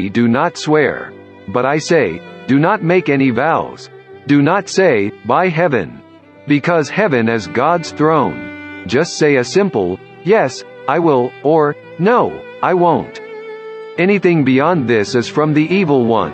do not swear. But I say, do not make any vows. Do not say, by heaven. Because heaven is God's throne. Just say a simple, yes, I will, or, no, I won't. Anything beyond this is from the evil one.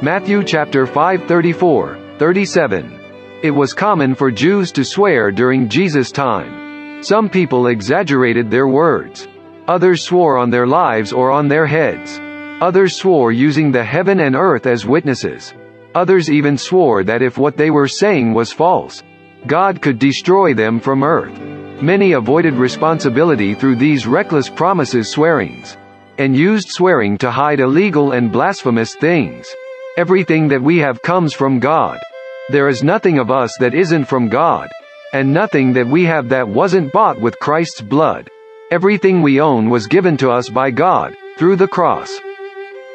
Matthew chapter 5:34-37. It was common for Jews to swear during Jesus' time. Some people exaggerated their words. Others swore on their lives or on their heads. Others swore using the heaven and earth as witnesses. Others even swore that if what they were saying was false, God could destroy them from earth. Many avoided responsibility through these reckless promises, swearings, and used swearing to hide illegal and blasphemous things. Everything that we have comes from God. There is nothing of us that isn't from God, and nothing that we have that wasn't bought with Christ's blood. Everything we own was given to us by God, through the cross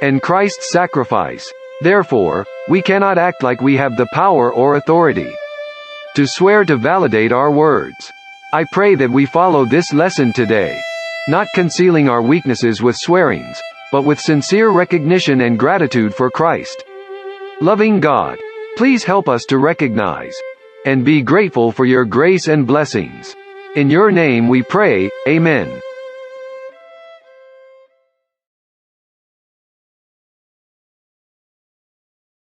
and Christ's sacrifice. Therefore, we cannot act like we have the power or authority to swear to validate our words. I pray that we follow this lesson today, not concealing our weaknesses with swearings, but with sincere recognition and gratitude for Christ. Loving God, please help us to recognize and be grateful for your grace and blessings. In your name we pray, Amen.